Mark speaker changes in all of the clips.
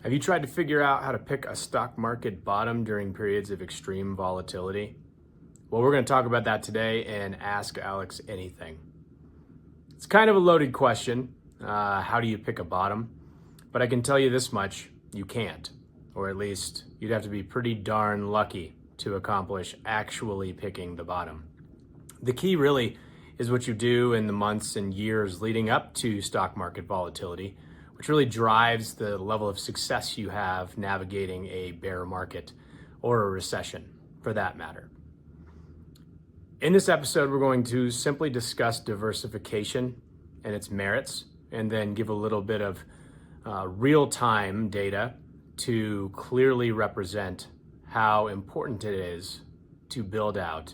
Speaker 1: Have you tried to figure out how to pick a stock market bottom during periods of extreme volatility? Well, we're going to talk about that today and Ask Alex Anything. It's kind of a loaded question. How do you pick a bottom? But I can tell you this much, you can't. Or at least you'd have to be pretty darn lucky to accomplish actually picking the bottom. The key really is what you do in the months and years leading up to stock market volatility, which really drives the level of success you have navigating a bear market or a recession, for that matter. In this episode, we're going to simply discuss diversification and its merits, and then give a little bit of real-time data to clearly represent how important it is to build out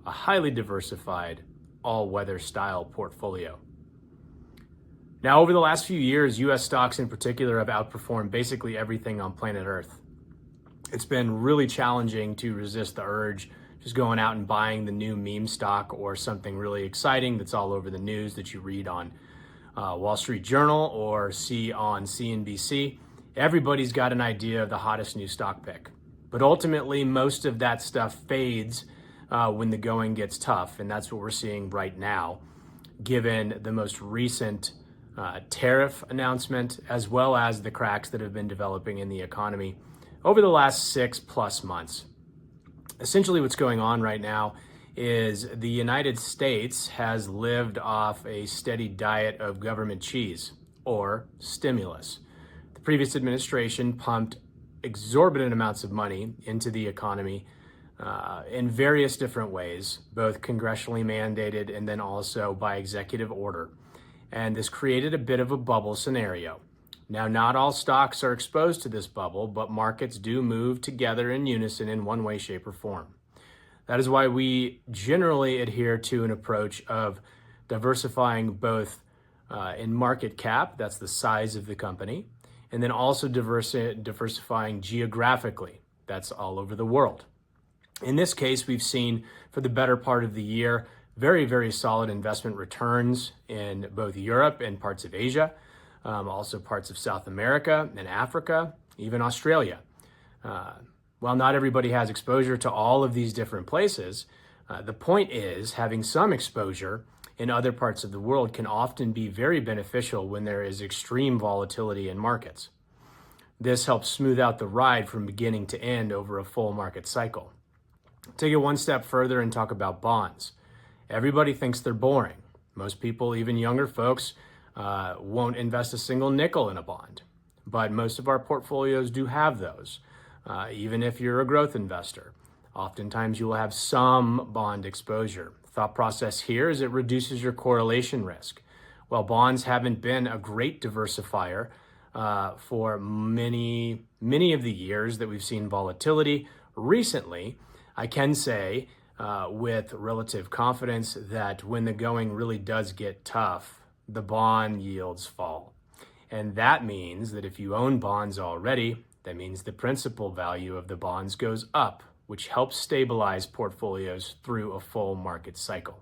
Speaker 1: a highly diversified, all-weather style portfolio. Now, over the last few years, US stocks in particular have outperformed basically everything on planet Earth. It's been really challenging to resist the urge just going out and buying the new meme stock or something really exciting that's all over the news that you read on Wall Street Journal or see on CNBC. Everybody's got an idea of the hottest new stock pick. But ultimately, most of that stuff fades when the going gets tough, and that's what we're seeing right now, given the most recent tariff announcement, as well as the cracks that have been developing in the economy over the last 6+ months. Essentially, what's going on right now is the United States has lived off a steady diet of government cheese, or stimulus. The previous administration pumped exorbitant amounts of money into the economy in various different ways, both congressionally mandated and then also by executive order. And this created a bit of a bubble scenario. Now, not all stocks are exposed to this bubble, but markets do move together in unison in one way, shape, or form. That is why we generally adhere to an approach of diversifying both in market cap, that's the size of the company, and then also diversifying geographically, that's all over the world. In this case, we've seen for the better part of the year, very, very solid investment returns in both Europe and parts of Asia, also parts of South America and Africa, even Australia. While not everybody has exposure to all of these different places, the point is having some exposure in other parts of the world can often be very beneficial when there is extreme volatility in markets. This helps smooth out the ride from beginning to end over a full market cycle. Take it one step further and talk about bonds. Everybody thinks they're boring. Most people, even younger folks, won't invest a single nickel in a bond. But most of our portfolios do have those. Even if you're a growth investor, oftentimes you will have some bond exposure. Thought process here is it reduces your correlation risk. While bonds haven't been a great diversifier for many of the years that we've seen volatility, recently, I can say with relative confidence that when the going really does get tough, the bond yields fall. And that means that if you own bonds already, that means the principal value of the bonds goes up, which helps stabilize portfolios through a full market cycle.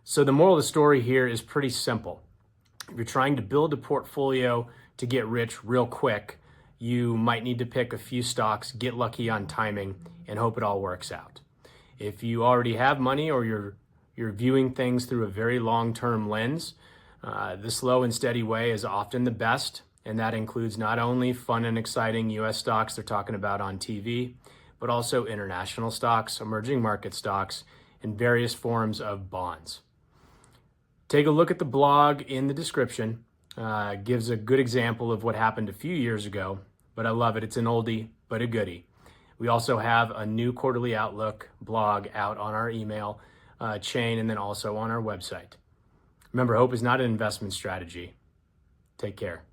Speaker 1: So the moral of the story here is pretty simple. If you're trying to build a portfolio to get rich real quick, you might need to pick a few stocks, get lucky on timing, and hope it all works out. If you already have money or you're viewing things through a very long-term lens, the slow and steady way is often the best, and that includes not only fun and exciting US stocks they're talking about on TV, but also international stocks, emerging market stocks, and various forms of bonds. Take a look at the blog in the description. Gives a good example of what happened a few years ago, but I love it. It's an oldie, but a goodie. We also have a new quarterly outlook blog out on our email chain and then also on our website. Remember, hope is not an investment strategy. Take care.